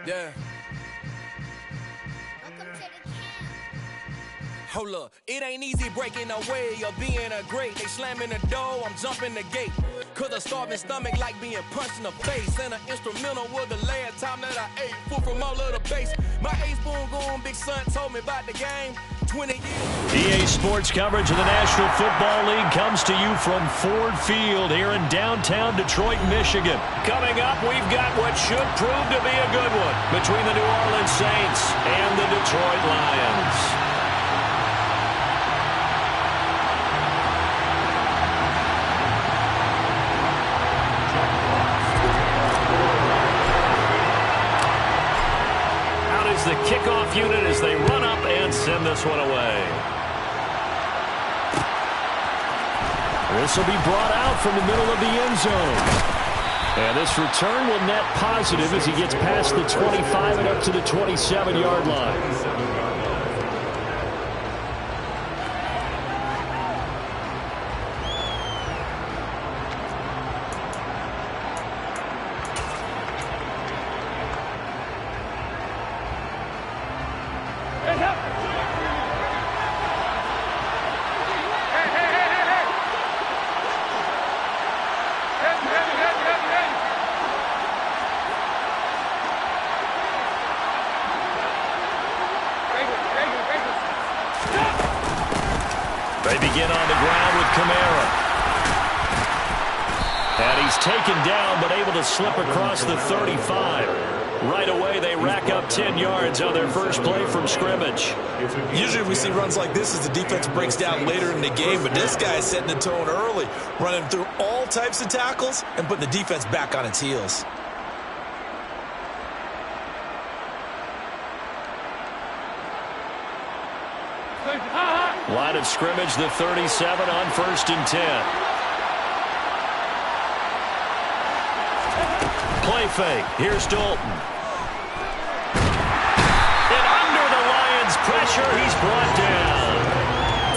Yeah. Hold up, it ain't easy breaking away or being a great. They slamming the door, I'm jumping the gate. Cause a starving stomach like being punched in the face. And an instrumental was the last time that I ate. Food from all of the base. My ace-boom going big son told me about the game. 20 years. EA Sports coverage of the National Football League comes to you from Ford Field here in downtown Detroit, Michigan. Coming up, we've got what should prove to be a good one between the New Orleans Saints and the Detroit Lions. The kickoff unit as they run up and send this one away. This will be brought out from the middle of the end zone. And this return will net positive as he gets past the 25 and up to the 27-yard line. They begin on the ground with Kamara. And he's taken down but able to slip across the 35. Right away they rack up 10 yards on their first play from scrimmage. Usually we see runs like this as the defense breaks down later in the game, but this guy is setting the tone early, running through all types of tackles and putting the defense back on its heels. Line of scrimmage, the 37 on 1st and 10. Play fake. Here's Dalton. And under the Lions' pressure, he's brought down.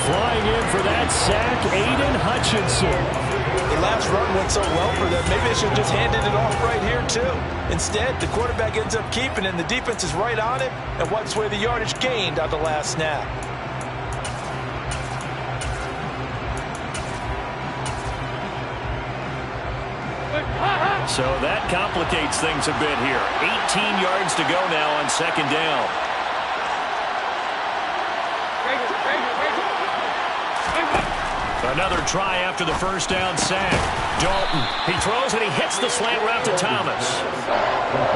Flying in for that sack, Aiden Hutchinson. The last run went so well for them, maybe they should have just handed it off right here, too. Instead, the quarterback ends up keeping it, and the defense is right on it and wipes away the yardage gained on the last snap. So that complicates things a bit here. 18 yards to go now on 2nd down. Another try after the first down sack. Dalton, he throws and he hits the slant route to Thomas.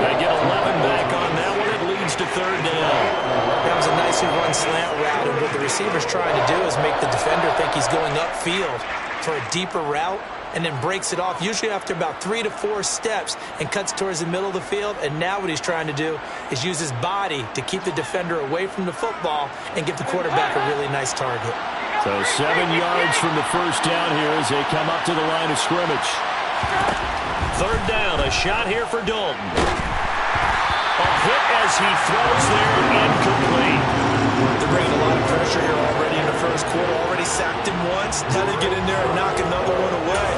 They get 11 back on that one. It leads to 3rd down. That was a nicely run slant route, and what the receiver's trying to do is make the defender think he's going upfield for a deeper route, and then breaks it off, usually after about 3 to 4 steps, and cuts towards the middle of the field. And now what he's trying to do is use his body to keep the defender away from the football and give the quarterback a really nice target. So 7 yards from the first down here as they come up to the line of scrimmage. 3rd down, a shot here for Dalton. A hit as he throws there, incomplete. They're bringing a lot of pressure here already in the first quarter. Already sacked him once. Now they get in there and knock another one away.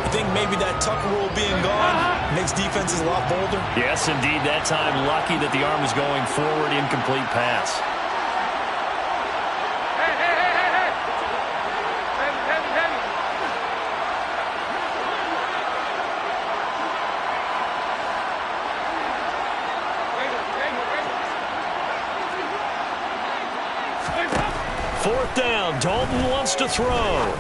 I think maybe that tuck rule being gone makes defenses a lot bolder. Yes, indeed. That time lucky that the arm is going forward. Incomplete pass. Fourth down, Dalton wants to throw. And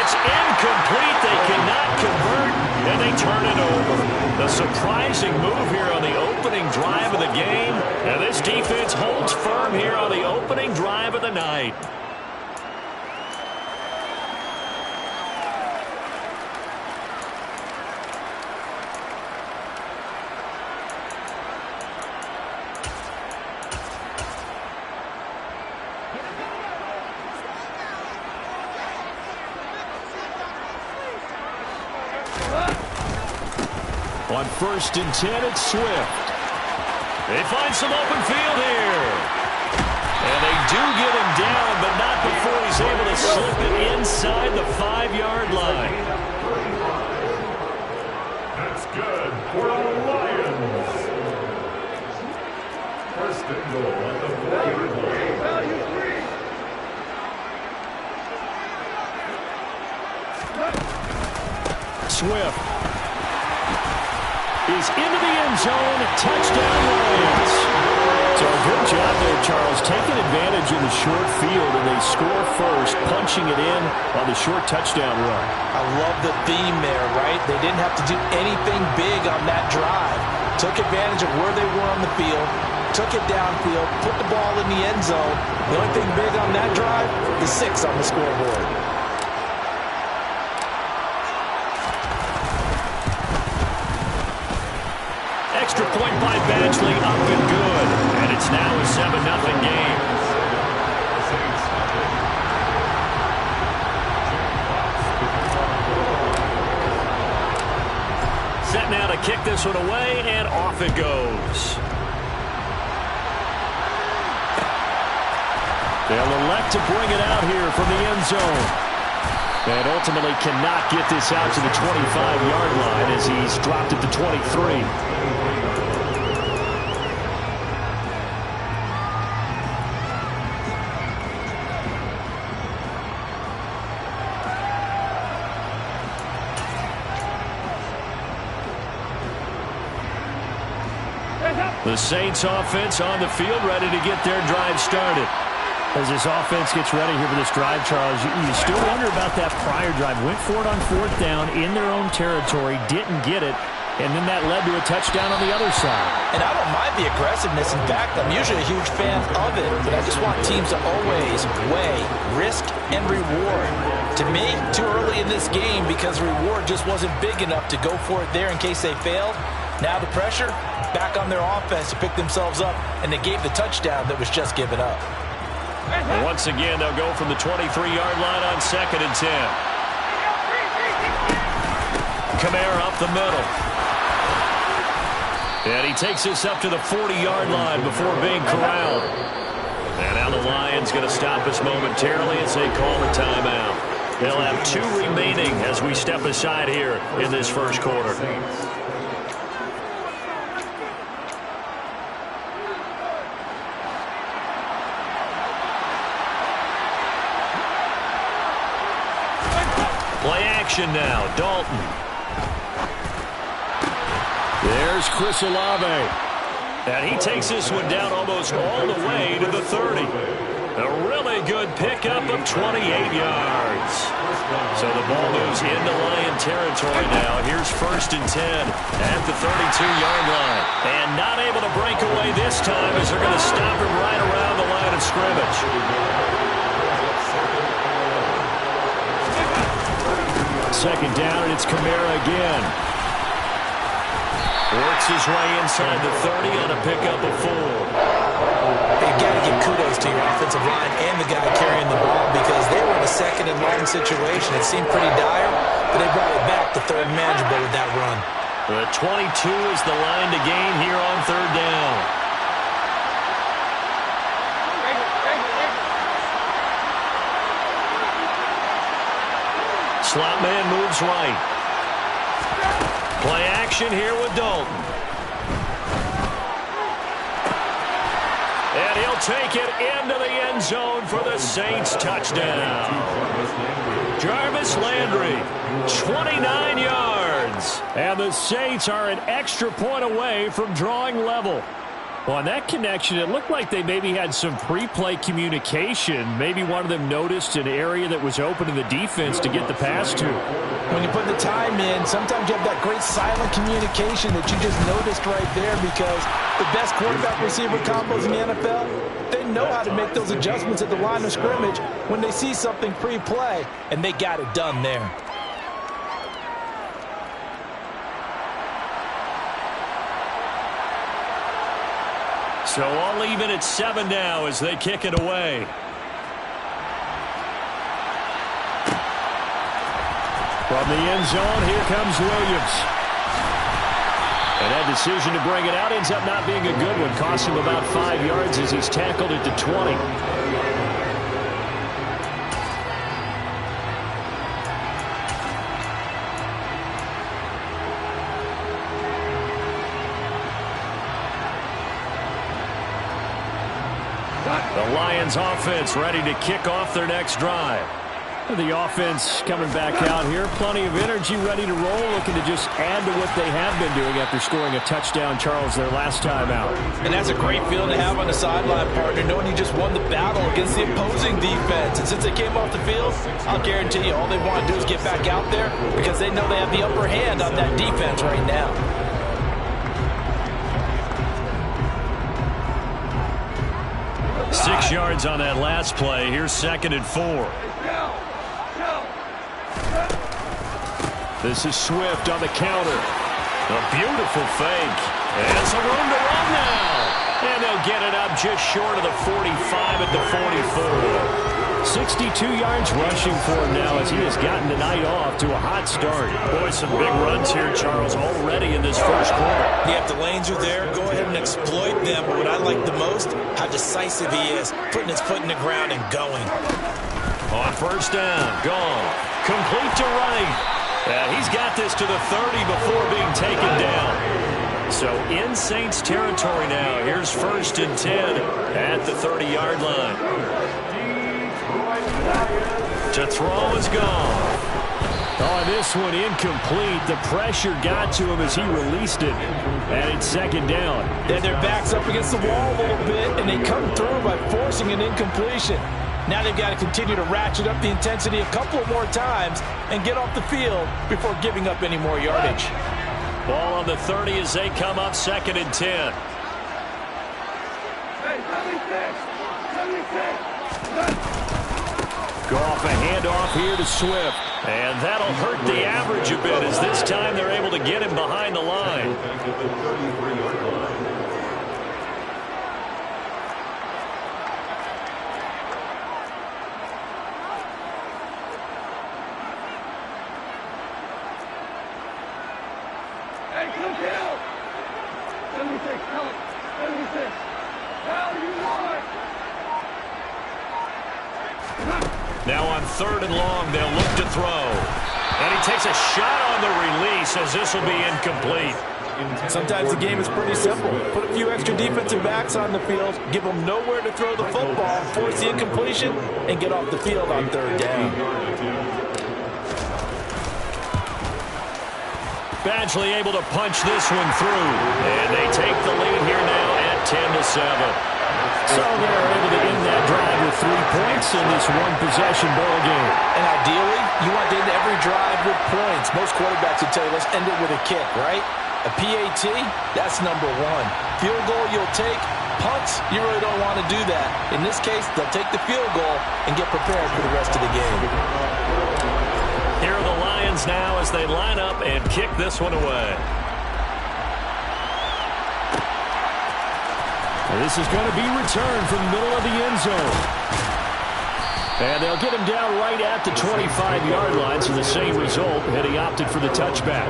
it's incomplete. They cannot convert, and they turn it over. A surprising move here on the opening drive of the game. And this defense holds firm here on the opening drive of the night. On 1st and 10, it's Swift. They find some open field here. And they do get him down, but not before he's able to slip it inside the 5-yard line. That's good for the Lions. Swift is into the end zone. Touchdown, Lions. So a good job there, Charles, taking advantage of the short field, and they score first, punching it in on the short touchdown run. I love the theme there, right? They didn't have to do anything big on that drive. Took advantage of where they were on the field, took it downfield, put the ball in the end zone. The only thing big on that drive, the 6 on the scoreboard. Extra point by Badgley, up and good. And it's now a 7-0 game. Set now to kick this one away, and off it goes. They'll elect to bring it out here from the end zone. And ultimately cannot get this out to the 25-yard line as he's dropped at the 23. The Saints offense on the field, ready to get their drive started. As this offense gets ready here for this drive, Charles, you still wonder about that prior drive. Went for it on 4th down in their own territory, didn't get it, and then that led to a touchdown on the other side. And I don't mind the aggressiveness. In fact, I'm usually a huge fan of it, but I just want teams to always weigh risk and reward. To me, too early in this game because reward just wasn't big enough to go for it there in case they failed. Now the pressure back on their offense to pick themselves up, and they gave the touchdown that was just given up. And once again, they'll go from the 23-yard line on 2nd and 10. Kamara up the middle. And he takes this up to the 40-yard line before being corralled. And now the Lions going to stop us momentarily as they call the timeout. They'll have 2 remaining as we step aside here in this first quarter. Play action now, Dalton. There's Chris Olave. And he takes this one down almost all the way to the 30. A really good pickup of 28 yards. So the ball moves into Lion territory now. Here's 1st and 10 at the 32-yard line. And not able to break away this time as they're going to stop him right around the line of scrimmage. 2nd down, and it's Kamara again. Works his way inside the 30 on a pickup of 4. You got to give kudos to your offensive line and the guy carrying the ball because they were in a 2nd and long situation. It seemed pretty dire, but they brought it back to 3rd manageable with that run. The 22 is the line to gain here on 3rd down. Slot man moves right. Play action here with Dalton. And he'll take it into the end zone for the Saints touchdown. Jarvis Landry, 29 yards. And the Saints are an extra point away from drawing level. Well, on that connection, it looked like they maybe had some pre-play communication. Maybe one of them noticed an area that was open in the defense to get the pass to. When you put the time in, sometimes you have that great silent communication that you just noticed right there because the best quarterback-receiver combos in the NFL, they know how to make those adjustments at the line of scrimmage when they see something pre-play, and they got it done there. So all even at 7 now as they kick it away. From the end zone, here comes Williams. And that decision to bring it out ends up not being a good one. Cost him about 5 yards as he's tackled at the 20. The Lions offense ready to kick off their next drive. The offense coming back out here. Plenty of energy, ready to roll, looking to just add to what they have been doing after scoring a touchdown, Charles, their last time out. And that's a great feeling to have on the sideline, partner, knowing you just won the battle against the opposing defense. And since they came off the field, I'll guarantee you all they want to do is get back out there because they know they have the upper hand on that defense right now. Six yards on that last play. Here's 2nd and 4. This is Swift on the counter. A beautiful fake. And some room to run now. And they'll get it up just short of the 45 at the 44. 62 yards rushing for him now as he has gotten tonight off to a hot start. Boy, some big runs here, Charles, already in this first quarter. Yeah, if the lanes are there, go ahead and exploit them. But what I like the most, how decisive he is, putting his foot in the ground and going. On first down, gone. Complete to right. He's got this to the 30 before being taken down. So in Saints territory now. Here's 1st and 10 at the 30-yard line. To throw is gone. Oh, this one incomplete. The pressure got to him as he released it. And it's 2nd down. Then their back's up against the wall a little bit, and they come through by forcing an incompletion. Now they've got to continue to ratchet up the intensity a couple of more times and get off the field before giving up any more yardage. Ball on the 30 as they come up 2nd and 10. Goff, a handoff here to Swift. And that'll hurt the average a bit as this time they're able to get him behind the line. Now on 3rd and long, they'll look to throw. And he takes a shot on the release as this will be incomplete. Sometimes the game is pretty simple. Put a few extra defensive backs on the field, give them nowhere to throw the football, force the incompletion, and get off the field on 3rd down. Badgley able to punch this one through. And they take the lead here now at 10-7. So they're able to end that drive with 3 points in this one-possession ball game. And ideally, you want to end every drive with points. Most quarterbacks would tell you, let's end it with a kick, right? A PAT, that's number 1. Field goal you'll take. Punts, you really don't want to do that. In this case, they'll take the field goal and get prepared for the rest of the game. Here are the Lions now as they line up and kick this one away. This is going to be returned from the middle of the end zone. And they'll get him down right at the 25-yard line, so the same result, and he opted for the touchback.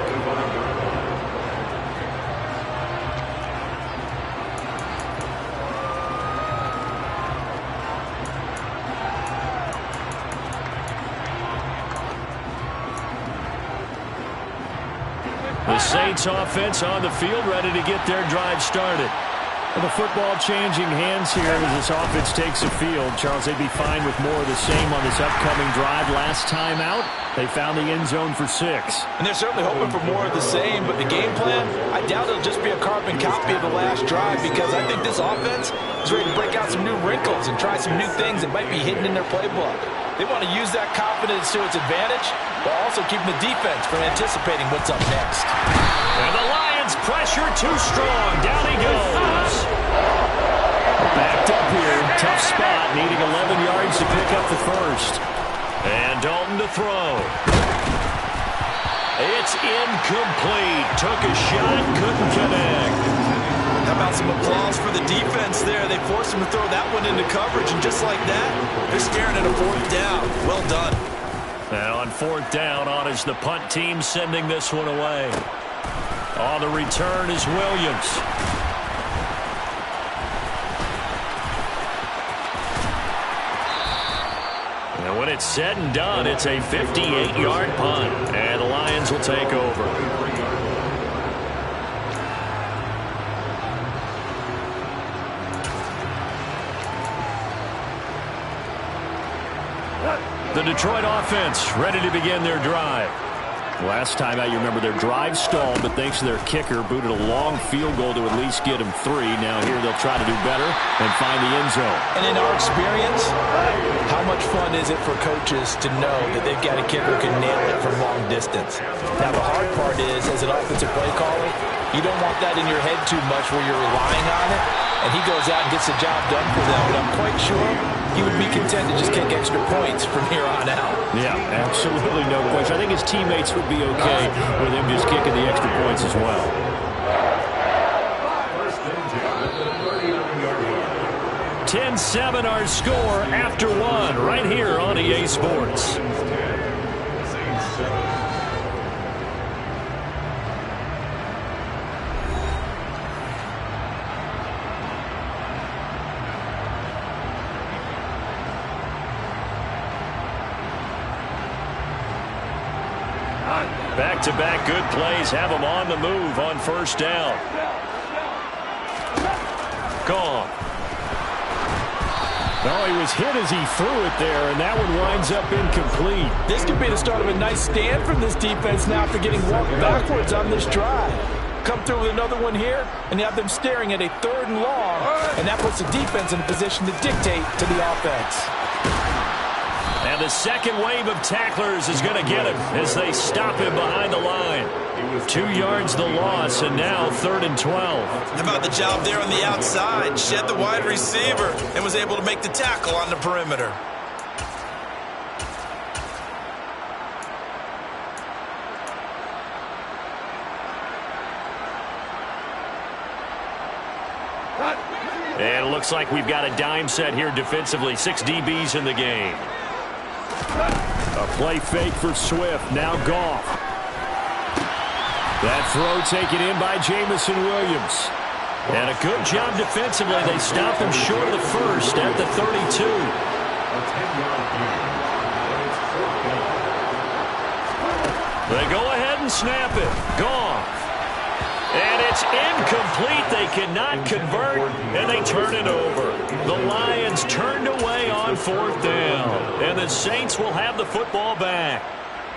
The Saints offense on the field, ready to get their drive started. The football changing hands here as this offense takes the field. Charles, they'd be fine with more of the same on this upcoming drive. Last time out, they found the end zone for 6. And they're certainly hoping for more of the same, but the game plan, I doubt it'll just be a carbon copy of the last drive because I think this offense is ready to break out some new wrinkles and try some new things that might be hidden in their playbook. They want to use that confidence to its advantage while also keeping the defense from anticipating what's up next. And the Lions pressure too strong. Down he goes. Backed up here. Tough spot. Needing 11 yards to pick up the first. And Dalton to throw. It's incomplete. Took a shot. Couldn't connect. How about some applause for the defense there? They forced him to throw that one into coverage, and just like that, they're staring at a 4th down. Well done. Now on 4th down, on is the punt team sending this one away. On the return is Williams. And when it's said and done, it's a 58-yard punt, and the Lions will take over. The Detroit offense ready to begin their drive. Last time out, you remember their drive stalled, but thanks to their kicker, booted a long field goal to at least get them 3. Now here they'll try to do better and find the end zone. And in our experience, how much fun is it for coaches to know that they've got a kicker who can nail it from long distance? Now, the hard part is, as an offensive play caller, you don't want that in your head too much where you're relying on it, and he goes out and gets the job done for them. But I'm quite sure he would be content to just kick extra points from here on out. Yeah, absolutely no question. I think his teammates would be okay with him just kicking the extra points as well. 10-7 our score after 1 right here on EA Sports. Back-to-back good plays have them on the move on first down. Gone. Oh, he was hit as he threw it there, and that one winds up incomplete. This could be the start of a nice stand from this defense now after getting walked backwards on this drive. Come through with another one here, and you have them staring at a 3rd and long, and that puts the defense in a position to dictate to the offense. And the second wave of tacklers is going to get him as they stop him behind the line. 2 yards the loss, and now 3rd and 12. How about the job there on the outside? Shed the wide receiver and was able to make the tackle on the perimeter. And it looks like we've got a dime set here defensively. 6 DBs in the game. A play fake for Swift. Now Goff. That throw taken in by Jamison Williams. And a good job defensively. They stopped him short of the first at the 32. They go ahead and snap it. Goff. And it's incomplete. They cannot convert, and they turn it over. The Lions turned away on 4th down, and the Saints will have the football back.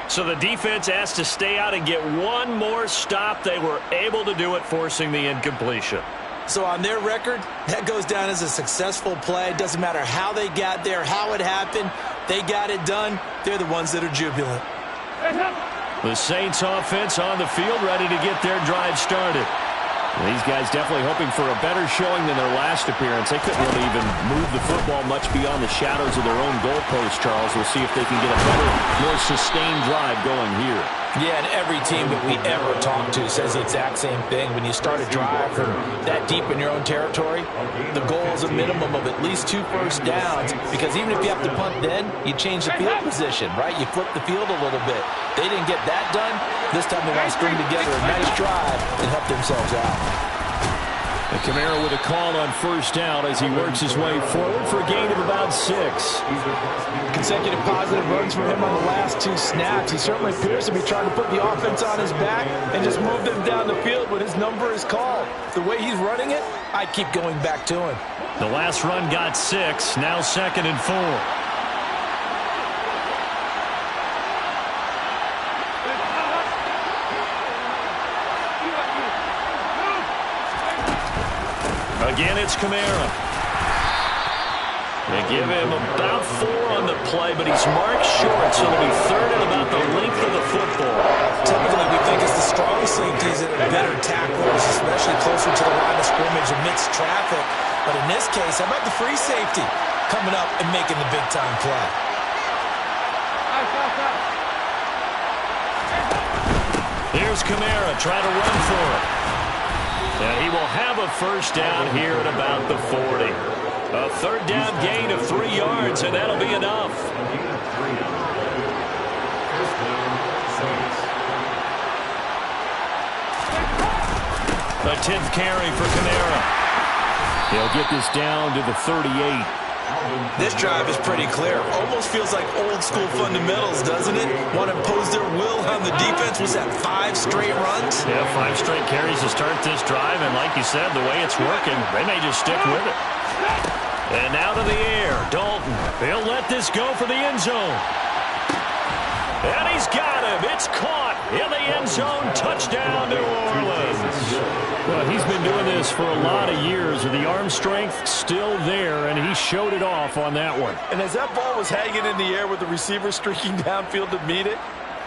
So the defense asked to stay out and get one more stop. They were able to do it, forcing the incompletion. So on their record, that goes down as a successful play. It doesn't matter how they got there, how it happened. They got it done. They're the ones that are jubilant. The Saints offense on the field, ready to get their drive started. These guys definitely hoping for a better showing than their last appearance. They couldn't really even move the football much beyond the shadows of their own goalpost, Charles. We'll see if they can get a better, more sustained drive going here. Yeah, and every team that we ever talk to says the exact same thing. When you start a drive from that deep in your own territory, the goal is a minimum of at least 2 first downs, because even if you have to punt then, you change the field position, right? You flip the field a little bit. They didn't get that done. This time they want to string together a nice drive and help themselves out. And Kamara with a call on first down as he works his way forward for a gain of about 6. Consecutive positive runs for him on the last 2 snaps. He certainly appears to be trying to put the offense on his back and just move them down the field when his number is called. The way he's running it, I keep going back to him. The last run got 6, now 2nd and 4. Again, it's Kamara. They give him about 4 on the play, but he's marked short, so it'll be 3rd and about the length of the football. Typically, we think it's the strong safeties that are better tacklers, especially closer to the line of scrimmage amidst traffic. But in this case, how about the free safety coming up and making the big-time play? Here's Kamara trying to run for it. And he will have a first down here at about the 40. A 3rd down gain of 3 yards, and that'll be enough. A 10th carry for Kamara. He'll get this down to the 38. This drive is pretty clear. Almost feels like old-school fundamentals, doesn't it? Want to impose their will on the defense. Was that 5 straight runs? Yeah, 5 straight carries to start this drive, and like you said, the way it's working, they may just stick with it. And out of the air, Dalton. He'll let this go for the end zone. And he's got him. It's caught in the end zone. Touchdown, New Orleans. Well, he's been doing this for a lot of years, and the arm strength still there, and he showed it off on that one. And as that ball was hanging in the air with the receiver streaking downfield to meet it,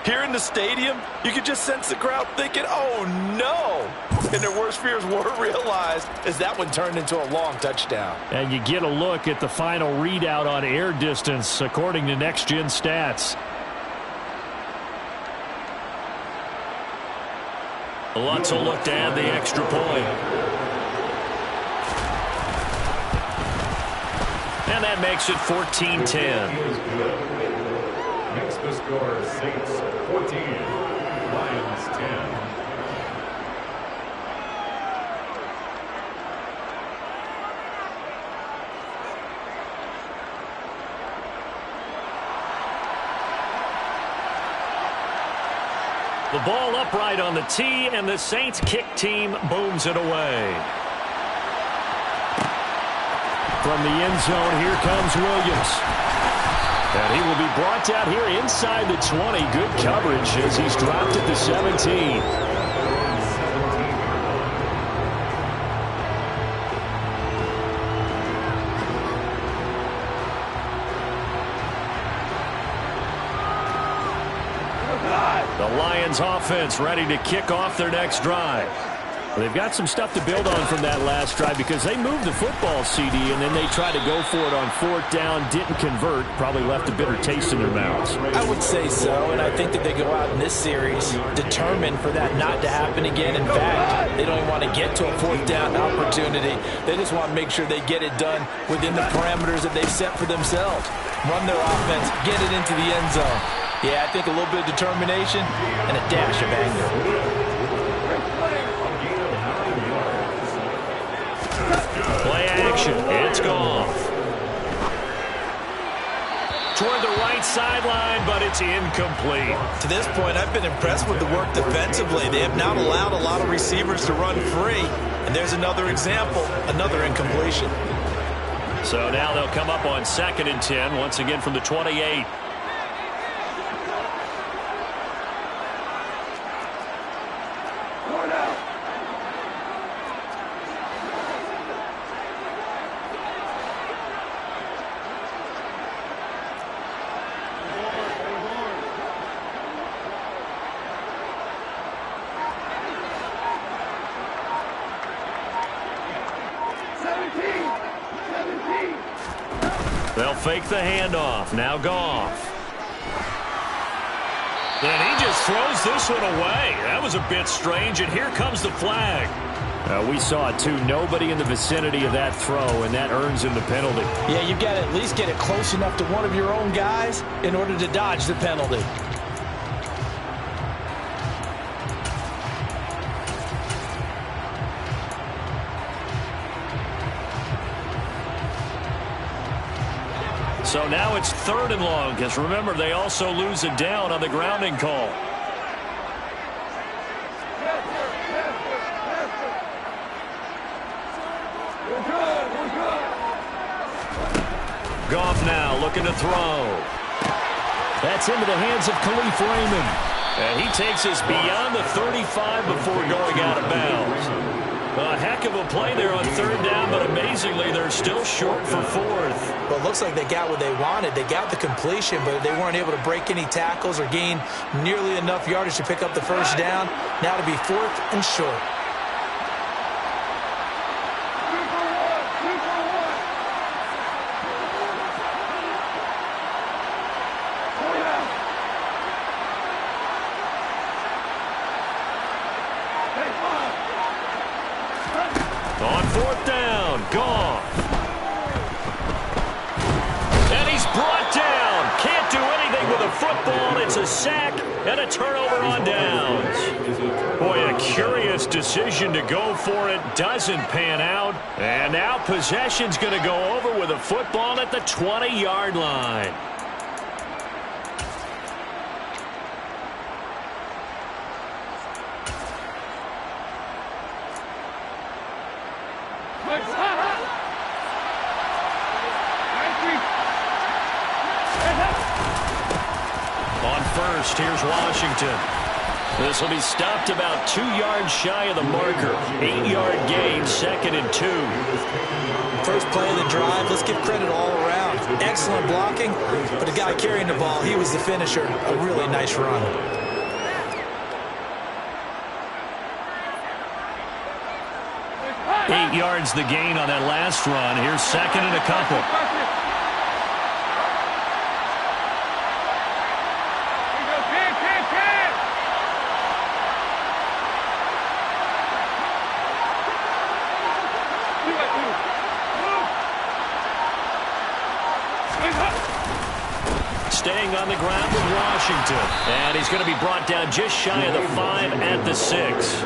here in the stadium, you could just sense the crowd thinking, oh, no. And their worst fears were realized as that one turned into a long touchdown. And you get a look at the final readout on air distance, according to Next Gen Stats. Lutz look to add the extra point. And that makes it 14-10. Makes the score Saints 14, Lions 10. The ball upright on the tee, and the Saints kick team booms it away. From the end zone, here comes Williams. And he will be brought down here inside the 20. Good coverage as he's dropped at the 17. The Lions offense ready to kick off their next drive. They've got some stuff to build on from that last drive because they moved the football, CD, and then they tried to go for it on fourth down, didn't convert, probably left a bitter taste in their mouths. I would say so, and I think that they go out in this series determined for that not to happen again. In fact, they don't even want to get to a fourth down opportunity. They just want to make sure they get it done within the parameters that they've set for themselves. Run their offense, get it into the end zone. Yeah, I think a little bit of determination and a dash of anger. Play action. It's gone. Toward the right sideline, but it's incomplete. To this point, I've been impressed with the work defensively. They have not allowed a lot of receivers to run free. And there's another example, another incompletion. So now they'll come up on 2nd and 10, once again from the 28. They'll fake the handoff. Now Goff. And he just throws this one away. That was a bit strange, and here comes the flag. We saw it too. Nobody in the vicinity of that throw, and that earns him the penalty. Yeah, you've got to at least get it close enough to one of your own guys in order to dodge the penalty. So now it's 3rd and long, because remember, they also lose a down on the grounding call. Goff now looking to throw. That's into the hands of Khalif Raymond. And he takes us beyond the 35 before going out of bounds. A heck of a play there on 3rd down, but amazingly, they're still short for 4th. Well, it looks like they got what they wanted. They got the completion, but they weren't able to break any tackles or gain nearly enough yardage to pick up the first down. Now to be 4th and short. On 4th down, Goff. And he's brought down. Can't do anything with a football. It's a sack and a turnover on downs. Boy, a curious decision to go for it. Doesn't pan out. And now possession's going to go over with a football at the 20-yard line. first. Here's Washington. This will be stopped about 2 yards shy of the marker. 8-yard gain, 2nd and 2. First play of the drive, let's give credit all around. Excellent blocking, but the guy carrying the ball, he was the finisher. A really nice run. Eight yards the gain on that last run. Here's 2nd and a couple. Staying on the ground with Washington. And he's going to be brought down just shy of the 5 at the 6.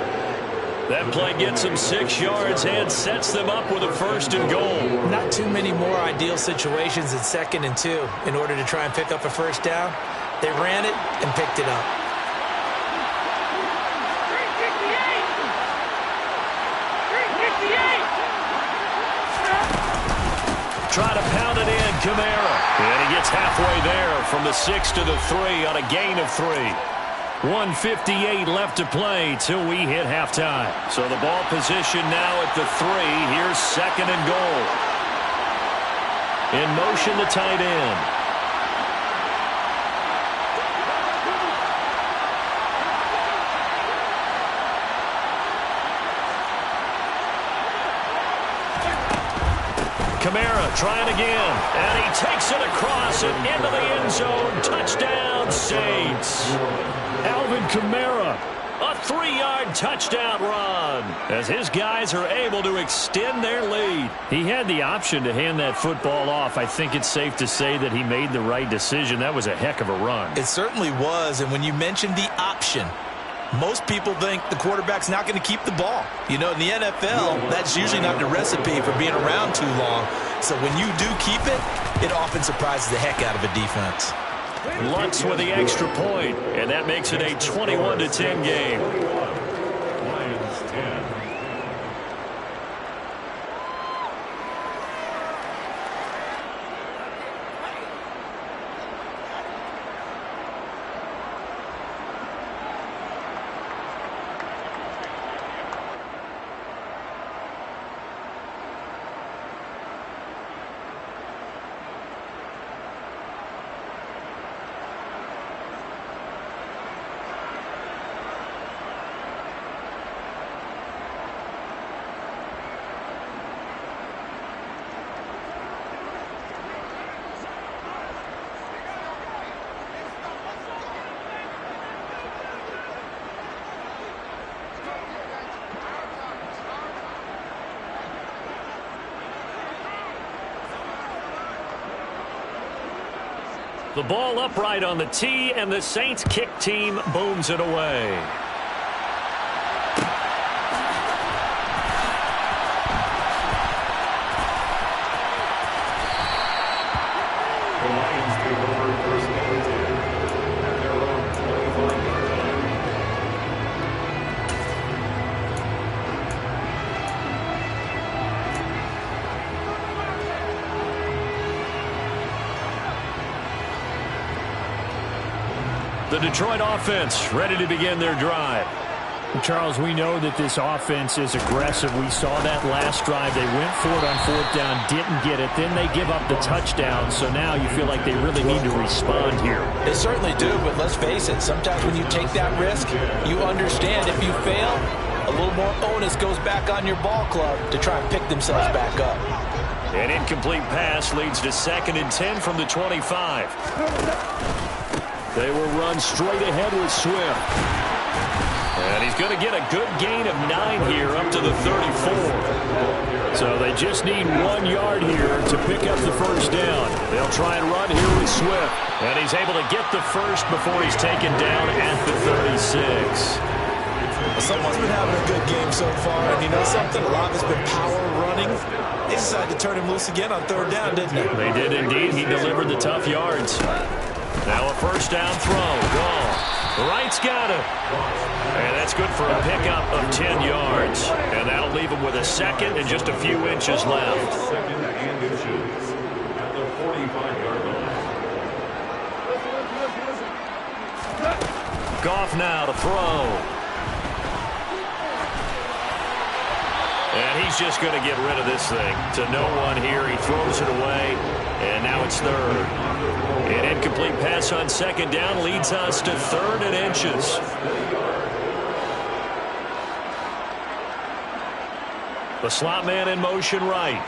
That play gets him 6 yards and sets them up with a 1st and goal. Not too many more ideal situations in 2nd and 2 in order to try and pick up a 1st down. They ran it and picked it up. Try to pound it in, Kamara. And he gets halfway there from the 6 to the 3 on a gain of 3. 1:58 left to play till we hit halftime. So the ball position now at the 3. Here's 2nd and goal. In motion, the tight end. Kamara trying again, and he takes it across and into the end zone. Touchdown, Saints. Alvin Kamara, a 3-yard touchdown run as his guys are able to extend their lead. He had the option to hand that football off. I think it's safe to say that he made the right decision. That was a heck of a run. It certainly was, and when you mentioned the option, most people think the quarterback's not going to keep the ball. You know, in the NFL, that's usually not the recipe for being around too long. So when you do keep it, it often surprises the heck out of a defense. Lutz with the extra point, and that makes it a 21-10 game. Lions 10. The ball upright on the tee, and the Saints kick team booms it away. The Lions take over 1st and 10 at their own 25-yard line. The Detroit offense ready to begin their drive. Charles, we know that this offense is aggressive. We saw that last drive. They went for it on 4th down, didn't get it. Then they give up the touchdown. So now you feel like they really need to respond here. They certainly do, but let's face it. Sometimes when you take that risk, you understand if you fail, a little more onus goes back on your ball club to try and pick themselves back up. An incomplete pass leads to 2nd and 10 from the 25. They will run straight ahead with Swift. And he's going to get a good gain of 9 here up to the 34. So they just need 1 yard here to pick up the 1st down. They'll try and run here with Swift. And he's able to get the 1st before he's taken down at the 36. Someone's been having a good game so far, and you know something? A lot of it's been power running. They decided to turn him loose again on 3rd down, didn't they? They did indeed. He delivered the tough yards. Now a 1st down throw. Gone. Wright's got it. And that's good for a pickup of 10 yards. And that'll leave him with a 2nd and just a few inches left. 2nd and inches at the 45-yard line. Goff now to throw. And he's just going to get rid of this thing. To no one here. He throws it away. And now it's third. An incomplete pass on second down leads us to 3rd and inches. The slot man in motion right.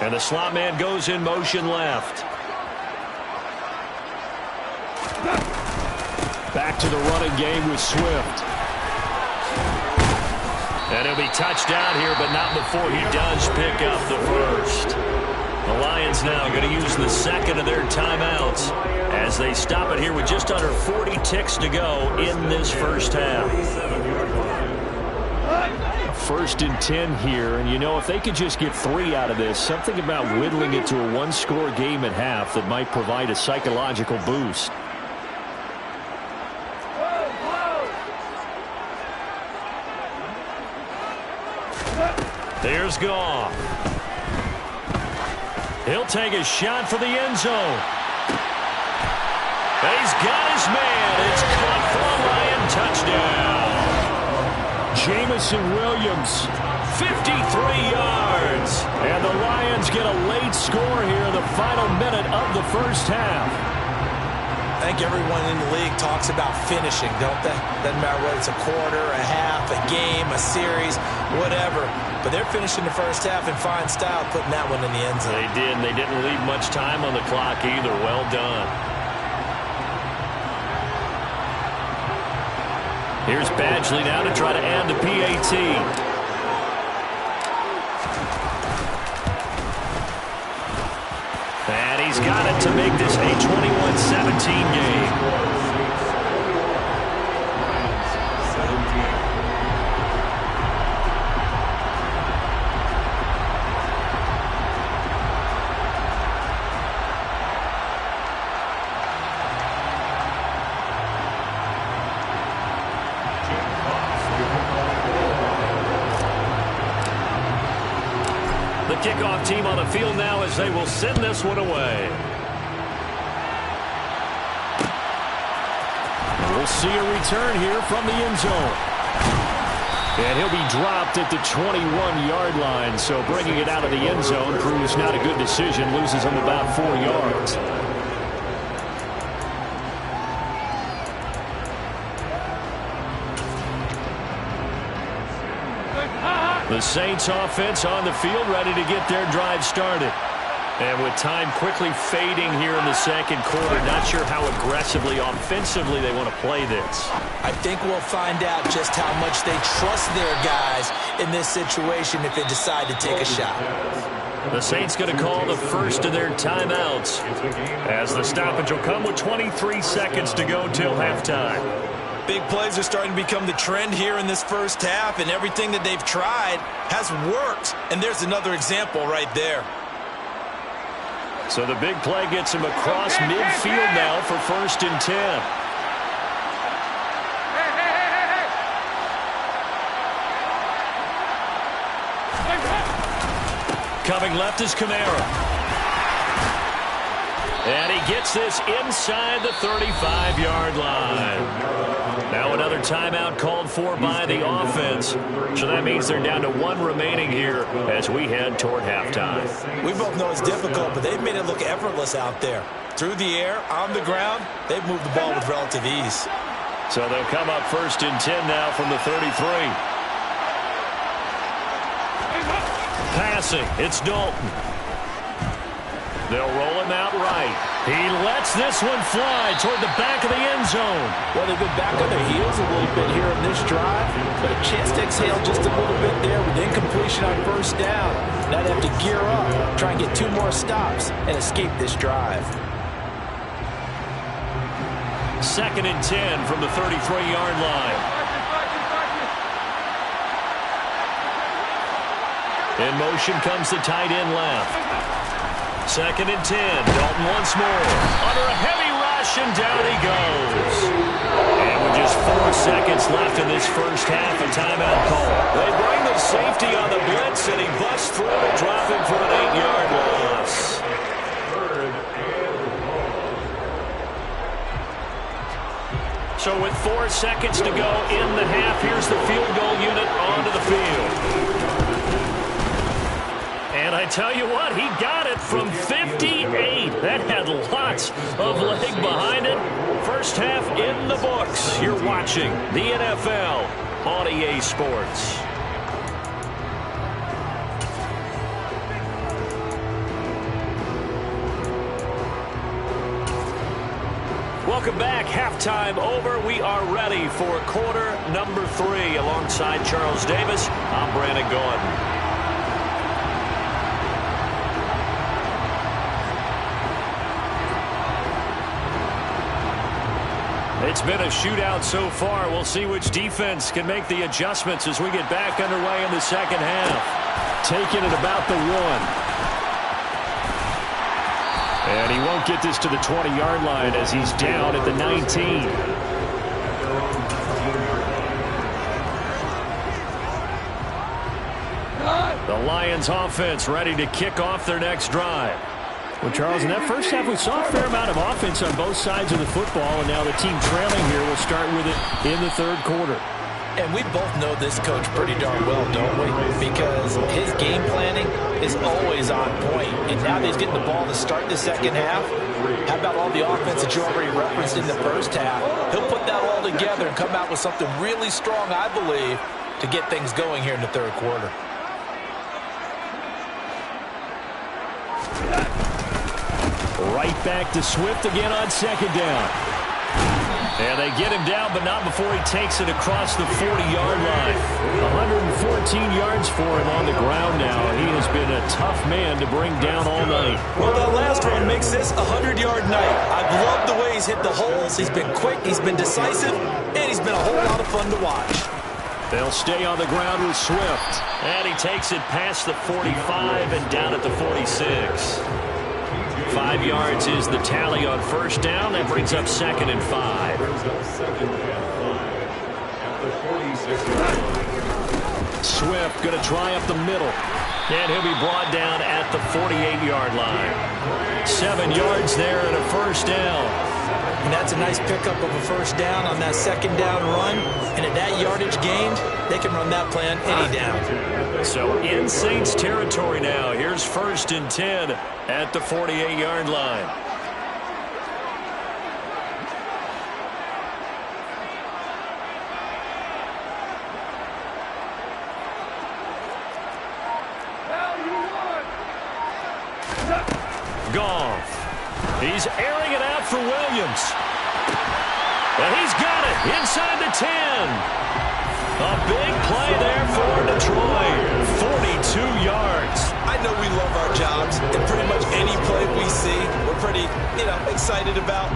And the slot man goes in motion left. Back to the running game with Swift. And he'll be touched down here, but not before he does pick up the first. The Lions now going to use the second of their timeouts as they stop it here with just under 40 ticks to go in this first half. 1st and 10 here, and you know, if they could just get 3 out of this, something about whittling it to a 1-score game at half that might provide a psychological boost. Here's Goff. He'll take a shot for the end zone. And he's got his man. It's caught for a Lion touchdown. Jamison Williams, 53 yards. And the Lions get a late score here in the final minute of the first half. I think everyone in the league talks about finishing, don't they? Doesn't matter whether it's a quarter, a half, a game, a series, whatever. But they're finishing the first half in fine style, putting that one in the end zone. They did, and they didn't leave much time on the clock either. Well done. Here's Badgley now to try to add the PAT. And he's got it to make this a 21-17 game. The kickoff team on the field now as they will send this one away. We'll see a return here from the end zone. And he'll be dropped at the 21-yard line, so bringing it out of the end zone proves not a good decision, loses him about 4 yards. The Saints offense on the field ready to get their drive started. And with time quickly fading here in the second quarter, not sure how aggressively, offensively they want to play this. I think we'll find out just how much they trust their guys in this situation if they decide to take a shot. The Saints going to call the first of their timeouts as the stoppage will come with 23 seconds to go till halftime. Big plays are starting to become the trend here in this first half, and everything that they've tried has worked. And there's another example right there. So the big play gets him across midfield now for 1st and 10. Coming left is Kamara. And he gets this inside the 35-yard line. Now another timeout called for by the offense. So that means they're down to 1 remaining here as we head toward halftime. We both know it's difficult, but they've made it look effortless out there. Through the air, on the ground, they've moved the ball with relative ease. So they'll come up 1st and 10 now from the 33. Passing, it's Dalton. They'll roll him out right. He lets this one fly toward the back of the end zone. Well, they've been back on their heels a little bit here in this drive, but a chance to exhale just a little bit there with incompletion on 1st down. Now they have to gear up, try and get 2 more stops, and escape this drive. 2nd and 10 from the 33-yard line. In motion comes the tight end left. 2nd and 10. Dalton once more. Under a heavy rush, and down he goes. And with just 4 seconds left in this first half, a timeout call. They bring the safety on the blitz, and he busts through to drop him for an 8-yard loss. So with 4 seconds to go in the half, here's the field goal unit onto the field. And I tell you what, he got it from 58. That had lots of leg behind it. First half in the books. You're watching the NFL on EA Sports. Welcome back. Halftime over. We are ready for quarter number 3. Alongside Charles Davis, I'm Brandon Gordon. It's been a shootout so far. We'll see which defense can make the adjustments as we get back underway in the second half. Taking it about the 1. And he won't get this to the 20-yard line as he's down at the 19. The Lions offense ready to kick off their next drive. Well, Charles, in that first half, we saw a fair amount of offense on both sides of the football, and now the team trailing here will start with it in the third quarter. And we both know this coach pretty darn well, don't we? Because his game planning is always on point. And now that he's getting the ball to start the second half, how about all the offense that you already referenced in the first half? He'll put that all together and come out with something really strong, I believe, to get things going here in the third quarter. Right back to Swift again on second down. And they get him down, but not before he takes it across the 40-yard line. 114 yards for him on the ground now. He has been a tough man to bring down all night. Well, that last run makes this a 100-yard night. I've loved the way he's hit the holes. He's been quick, he's been decisive, and he's been a whole lot of fun to watch. They'll stay on the ground with Swift. And he takes it past the 45 and down at the 46. 5 yards is the tally on first down. That brings up 2nd and 5. Swift going to try up the middle. And he'll be brought down at the 48-yard line. 7 yards there and a first down. And that's a nice pickup of a first down on that second down run. And at that yardage gained, they can run that play on any down. So in Saints territory now. Here's 1st and 10 at the 48-yard line. Goff. He's airing it out for Williams. And he's got it inside the 10. A big play there for Detroit. 42 yards. I know we love our jobs, and pretty much any play we see, we're pretty, excited about.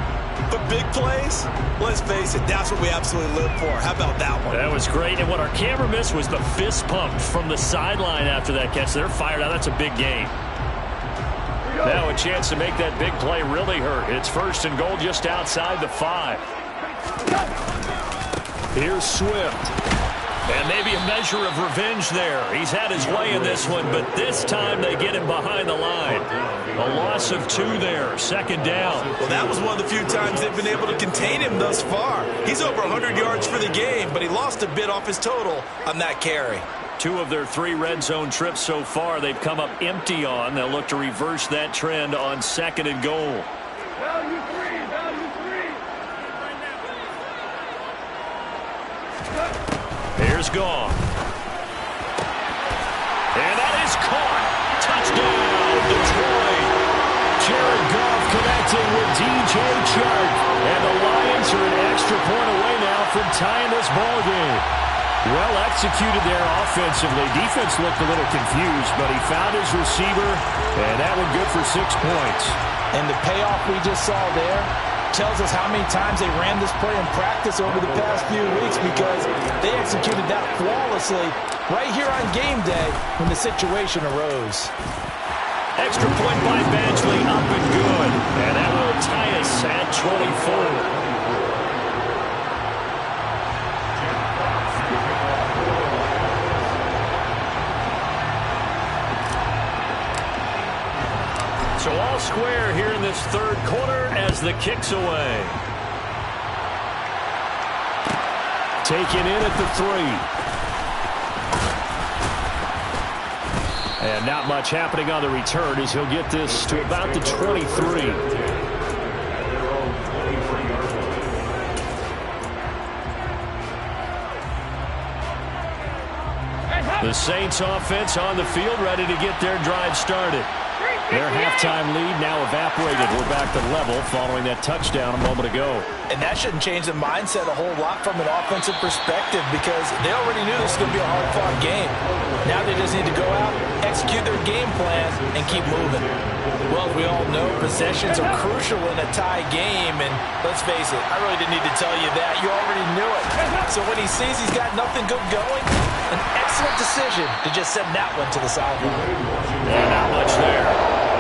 But big plays, let's face it, that's what we absolutely live for. How about that one? That was great. And what our camera missed was the fist pump from the sideline after that catch. They're fired out. That's a big game. Now a chance to make that big play really hurt. It's 1st and goal just outside the 5. Here's Swift. And maybe a measure of revenge there. He's had his way in this one, but this time they get him behind the line. A loss of 2 there, 2nd down. Well, that was one of the few times they've been able to contain him thus far. He's over 100 yards for the game, but he lost a bit off his total on that carry. 2 of their 3 red zone trips so far they've come up empty on. They'll look to reverse that trend on 2nd and goal. Value three. Here's Goff. And that is caught. Touchdown, Detroit. Jared Goff connecting with DJ Chark. And the Lions are an extra point away now from tying this ball game. Well executed there offensively. Defense looked a little confused, but he found his receiver, and that one good for 6 points. And the payoff we just saw there tells us how many times they ran this play in practice over the past few weeks, because they executed that flawlessly right here on game day when the situation arose. Extra point by Badgley, up and good. And that will tie us at 24. So all square here in this third quarter as the kick's away. taken in at the 3. And not much happening on the return as he'll get this to about the 23. The Saints offense on the field, ready to get their drive started. Their halftime lead now evaporated. We're back to level following that touchdown a moment ago. And that shouldn't change the mindset a whole lot from an offensive perspective because they already knew this was going to be a hard-fought game. Now they just need to go out, execute their game plan, and keep moving. Well, as we all know, possessions are crucial in a tie game, and let's face it, I really didn't need to tell you that. You already knew it. So when he sees he's got nothing good going, an excellent decision to just send that one to the sideline. Yeah, not much there.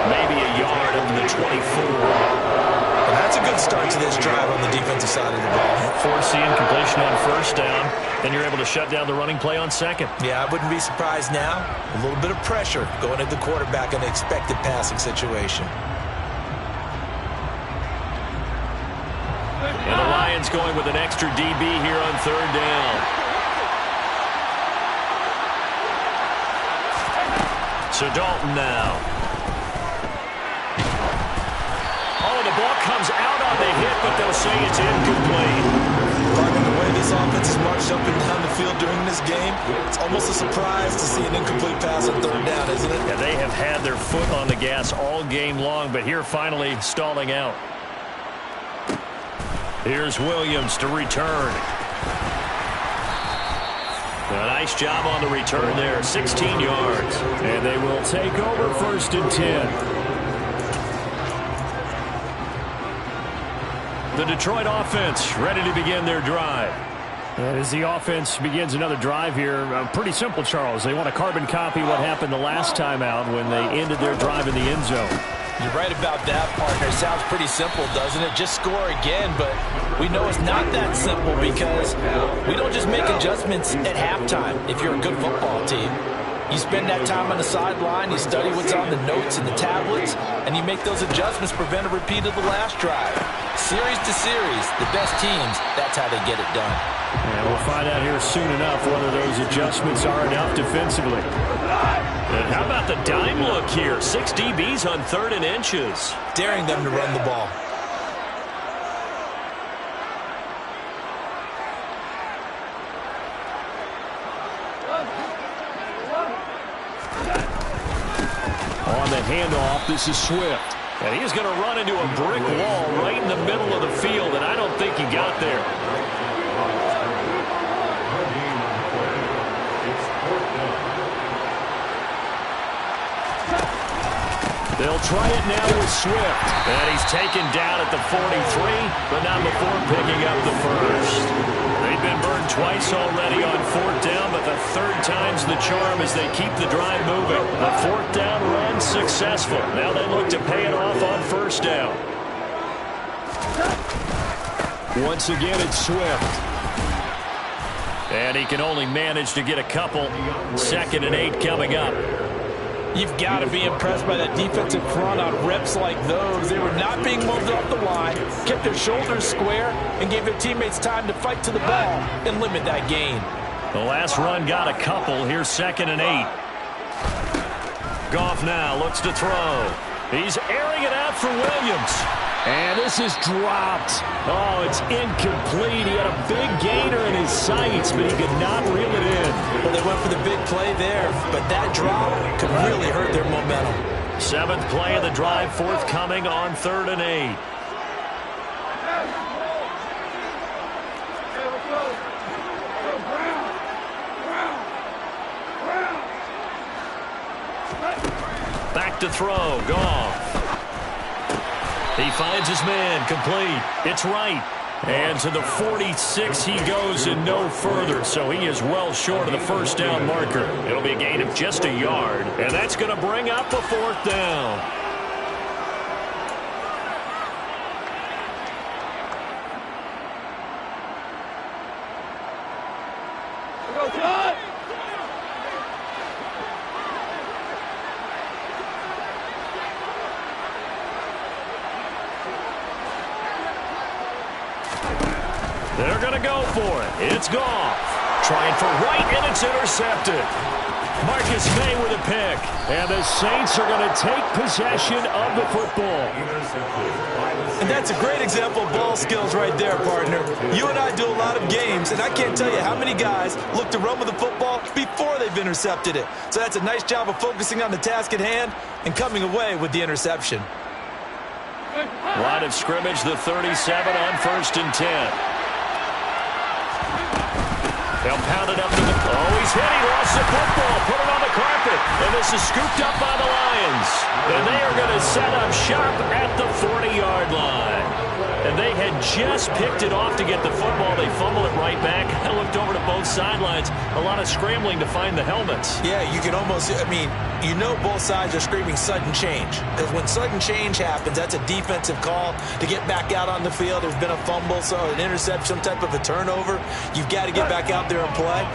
Maybe a yard up to the 24. And that's a good start to this drive on the defensive side of the ball. Forcing completion on first down, then you're able to shut down the running play on second. Yeah, I wouldn't be surprised now. A little bit of pressure going at the quarterback in an expected passing situation. And the Lions going with an extra DB here on third down. So Dalton now. Oh, the ball comes out on the hit, but they'll say it's incomplete. Barking the way this offense has marched up and down the field during this game, it's almost a surprise to see an incomplete pass on third down, isn't it? Yeah, they have had their foot on the gas all game long, but here finally stalling out. Here's Williams to return. A nice job on the return there, 16 yards. And they will take over first and 10. The Detroit offense ready to begin their drive. And as the offense begins another drive here, pretty simple, Charles. They want to carbon copy what happened the last time out when they ended their drive in the end zone. You're right about that, partner. Sounds pretty simple, doesn't it? Just score again, but we know it's not that simple because we don't just make adjustments at halftime if you're a good football team. You spend that time on the sideline, you study what's on the notes and the tablets, and you make those adjustments to prevent a repeat of the last drive. Series to series, the best teams, that's how they get it done. And we'll find out here soon enough whether those adjustments are enough defensively. And how about the dime look here? 6 DBs on 3rd and inches. Daring them to run the ball. On the handoff, this is Swift. And he's going to run into a brick wall right in the middle of the field, and I don't think he got there. They'll try it now with Swift. And he's taken down at the 43, but not before picking up the first. They've been burned twice already on 4th down, but the 3rd time's the charm as they keep the drive moving. The 4th down run successful. Now they look to pay it off on 1st down. Once again, it's Swift. And he can only manage to get a couple. 2nd and 8 coming up. You've got to be impressed by that defensive front on reps like those. They were not being moved off the line, kept their shoulders square, and gave their teammates time to fight to the ball and limit that gain. The last run got a couple. Here's 2nd and 8. Goff now looks to throw. He's airing it out for Williams. And this is dropped. Oh, it's incomplete. He had a big gainer in his sights, but he could not reel it in. Well, they went for the big play there, but that drop could really hurt their momentum. 7th play of the drive forthcoming on 3rd and 8. Back to throw. Goff. He finds his man, complete. It's right. And to the 46 he goes and no further. So he is well short of the 1st down marker. It'll be a gain of just a yard. And that's going to bring up a 4th down. They're They're going to go for it. It's Goff. Trying for right, and it's intercepted. Marcus May with a pick. And the Saints are going to take possession of the football. And that's a great example of ball skills right there, partner. You and I do a lot of games, and I can't tell you how many guys look to run with the football before they've intercepted it. So that's a nice job of focusing on the task at hand and coming away with the interception. Line of scrimmage, the 37 on 1st and 10. They'll pound it up to the... Oh, he's hit. He lost the football. Put it on the carpet. And this is scooped up by the Lions. And they are going to set up shop at the 40-yard line. And they had just picked it off to get the football. They fumble it right back. I looked over to both sidelines. A lot of scrambling to find the helmets. Yeah, you can almost... I mean, you know both sides are screaming sudden change. Because when sudden change happens, that's a defensive call to get back out on the field. There's been a fumble, so an interception, some type of a turnover. You've got to get back out there and play.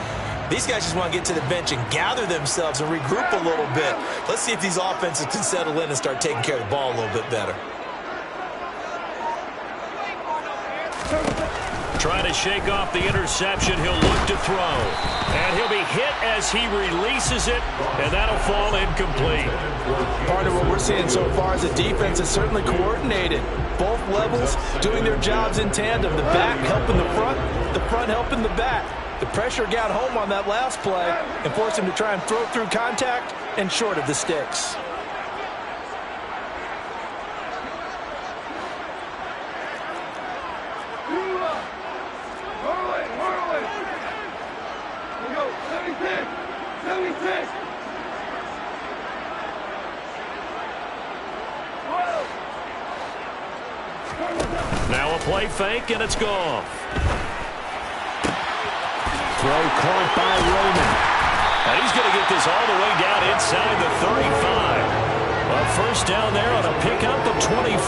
These guys just want to get to the bench and gather themselves and regroup a little bit. Let's see if these offenses can settle in and start taking care of the ball a little bit better. Trying to shake off the interception. He'll look to throw. And he'll be hit as he releases it, and that'll fall incomplete. Part of what we're seeing so far is the defense is certainly coordinated. Both levels doing their jobs in tandem. The back helping the front helping the back. The pressure got home on that last play and forced him to try and throw through contact and short of the sticks. Now a play fake, and it's gone. Throw caught by Roman. And he's going to get this all the way down inside the 35. A first down there on a pickup of 25.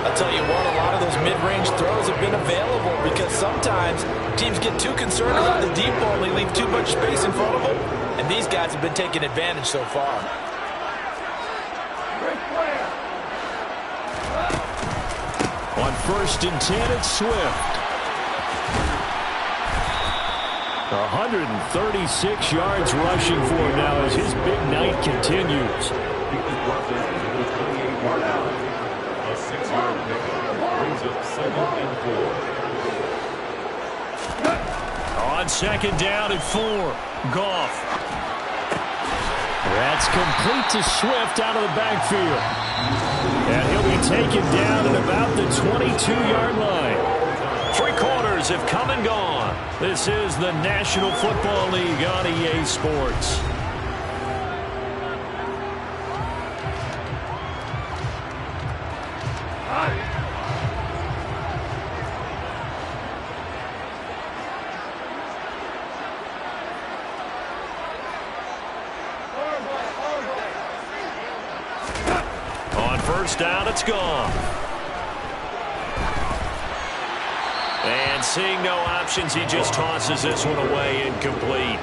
I'll tell you what, a lot of those mid-range throws have been available because sometimes teams get too concerned about the deep ball and they leave too much space in front of them. And these guys have been taking advantage so far. On 1st and 10, it's Swift. 136 yards rushing for him now as his big night continues. A 6-yard pickup brings up 2nd and 4. On 2nd down and 4, Goff. That's complete to Swift out of the backfield. And he'll be taken down at about the 22-yard line. 3 quarters have come and gone. This is the National Football League on EA Sports. On 1st down, it's gone. And seeing no options, he just tosses this one away incomplete.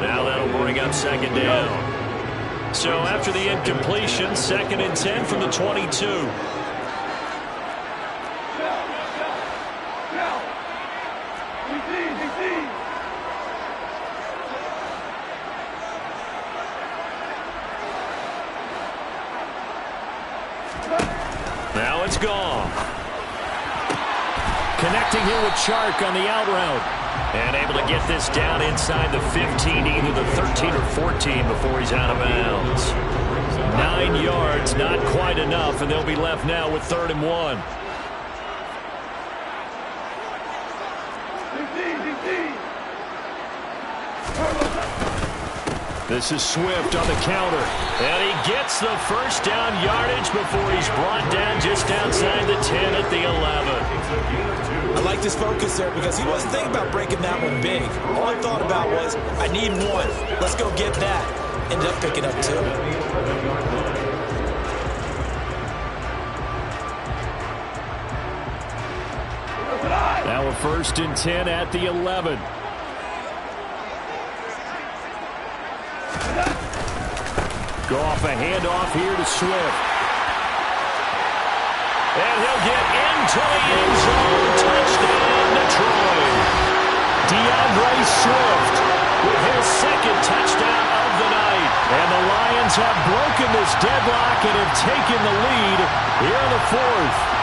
Now that'll bring up 2nd down. So after the incompletion, 2nd and 10 from the 22. Now it's gone. Connecting here with Chark on the out route. And able to get this down inside the 15, either the 13 or 14 before he's out of bounds. 9 yards, not quite enough, and they'll be left now with 3rd and 1. This is Swift on the counter. And he gets the first down yardage before he's brought down just outside the 10 at the 11. I like this focus there because he wasn't thinking about breaking that one big. All I thought about was, I need 1. Let's go get that. Ended up picking up 2. Now a 1st and 10 at the 11. Go off a handoff here to Swift. And he'll get into the end zone. Touchdown. Detroit. DeAndre Swift with his second touchdown of the night. And the Lions have broken this deadlock and have taken the lead here in the fourth.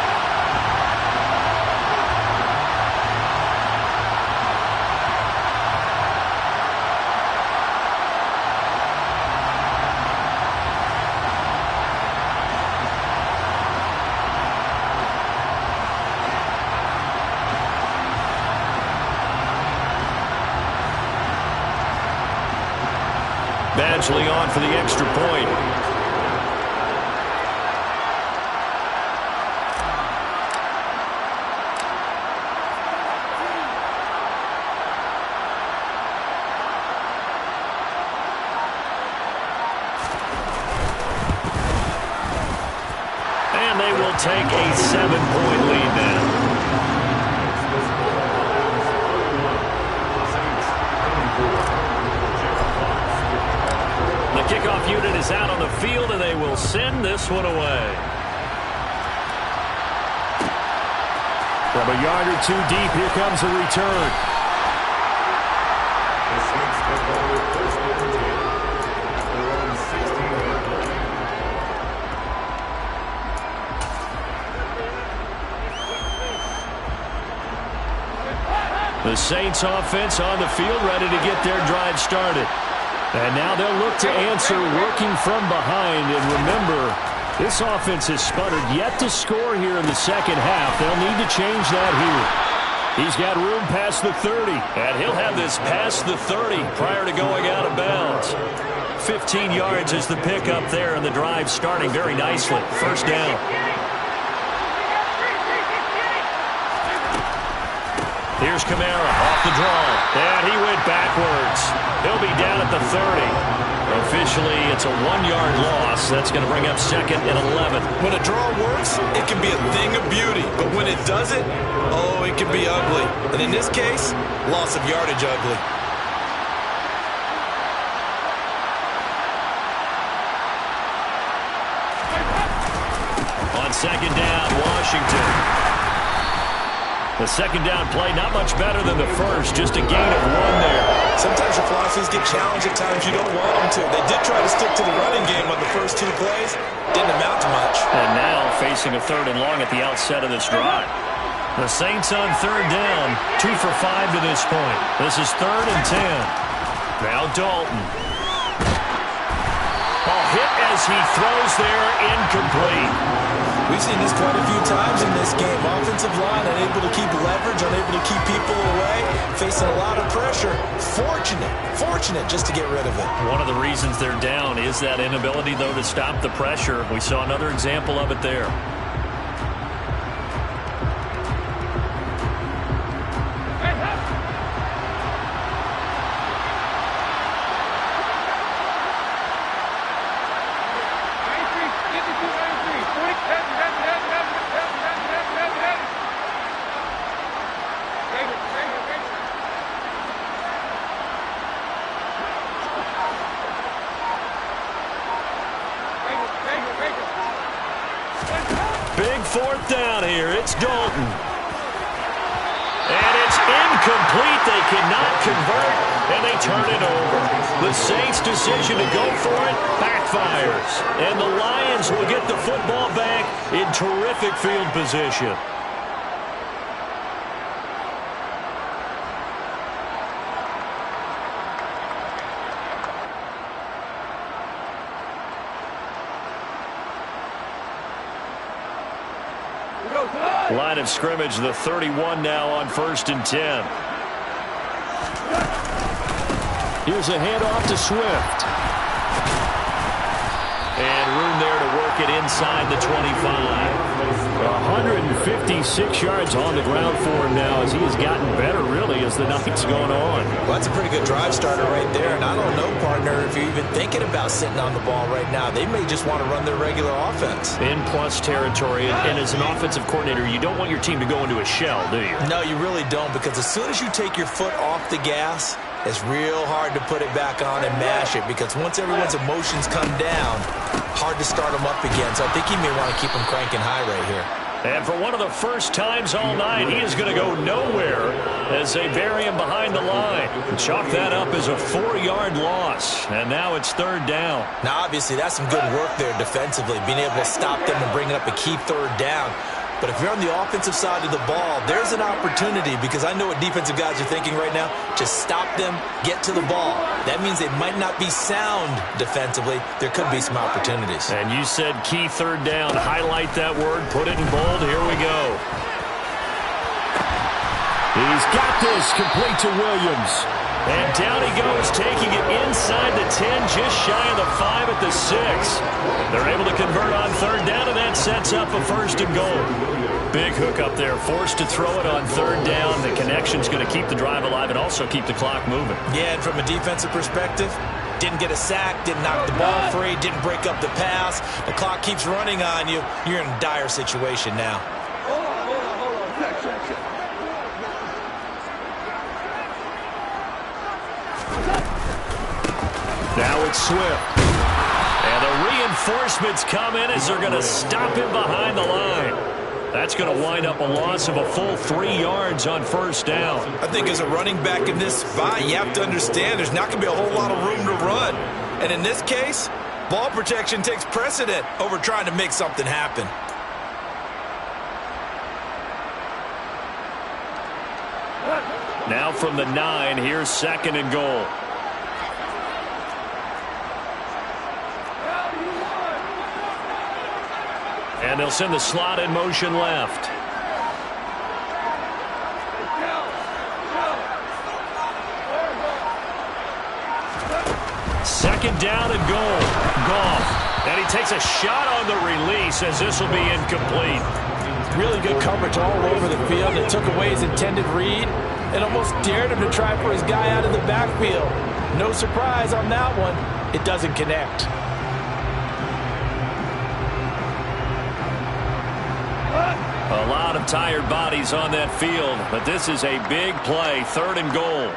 Badgley on for the extra point. And they will take a 7-point lead now. Kickoff unit is out on the field, and they will send this one away. From a yard or two deep, here comes a return. The Saints have the ball first and 10. Their own 16-yard line. The Saints offense on the field, ready to get their drive started. And now they'll look to answer working from behind. And remember, this offense has sputtered yet to score here in the second half. They'll need to change that here. He's got room past the 30. And he'll have this past the 30 prior to going out of bounds. 15 yards is the pickup there, and the drive starting very nicely. First down. Here's Kamara off the draw. And he went backwards. He'll be down at the 30. Officially, it's a 1-yard loss. That's going to bring up second and 11. When a draw works, it can be a thing of beauty. But when it doesn't, oh, it can be ugly. And in this case, loss of yardage ugly. On second down, Washington. The second down play, not much better than the first, just a gain of 1 there. Sometimes your philosophies get challenged at times you don't want them to. They did try to stick to the running game on the first 2 plays. Didn't amount to much. And now facing a 3rd and long at the outset of this drive. The Saints on 3rd down, 2 for 5 to this point. This is 3rd and 10. Now Dalton. Ball hit as he throws there, incomplete. We've seen this quite a few times in this game. Offensive line unable to keep leverage, unable to keep people away, facing a lot of pressure. Fortunate just to get rid of it. One of the reasons they're down is that inability, though, to stop the pressure. We saw another example of it there. Big 4th down here. It's Dalton. And it's incomplete. They cannot convert, and they turn it over. The Saints' decision to go for it backfires. And the Lions will get the football back in terrific field position. Line of scrimmage, the 31 now on 1st and 10. Here's a handoff to Swift. And room there to work it inside the 25. 156 yards on the ground for him now as he has gotten better, really, as the night's going on. Well, that's a pretty good drive starter right there. And I don't know, partner, if you're even thinking about sitting on the ball right now. They may just want to run their regular offense. In plus territory, and as an offensive coordinator, you don't want your team to go into a shell, do you? No, you really don't, because as soon as you take your foot off the gas, it's real hard to put it back on and mash it, because once everyone's emotions come down, hard to start them up again. So I think he may want to keep them cranking high right here. And for one of the first times all night, he is going to go nowhere as they bury him behind the line. Chalk that up as a 4-yard loss, and now it's 3rd down. Now, obviously, that's some good work there defensively, being able to stop them and bringing up a key 3rd down. But if you're on the offensive side of the ball, there's an opportunity, because I know what defensive guys are thinking right now. Just stop them, get to the ball. That means they might not be sound defensively. There could be some opportunities. And you said key 3rd down. Highlight that word. Put it in bold. Here we go. He's got this complete to Williams. And down he goes, taking it inside the 10, just shy of the 5 at the 6. They're able to convert on 3rd down, and that sets up a 1st and goal. Big hook up there, forced to throw it on 3rd down. The connection's going to keep the drive alive and also keep the clock moving. Yeah, and from a defensive perspective, didn't get a sack, didn't knock the ball free, didn't break up the pass. The clock keeps running on you. You're in a dire situation now. Now it's Swift. And the reinforcements come in as they're going to stop him behind the line. That's going to wind up a loss of a full 3 yards on 1st down. I think as a running back in this spot, you have to understand there's not going to be a whole lot of room to run. And in this case, ball protection takes precedent over trying to make something happen. Now from the 9, here's 2nd and goal. And they'll send the slot in motion left. Second down and goal. Goff. And he takes a shot on the release as this will be incomplete. Really good coverage all over the field. It took away his intended read and almost dared him to try for his guy out of the backfield. No surprise on that one. It doesn't connect. A lot of tired bodies on that field, but this is a big play, 3rd and goal.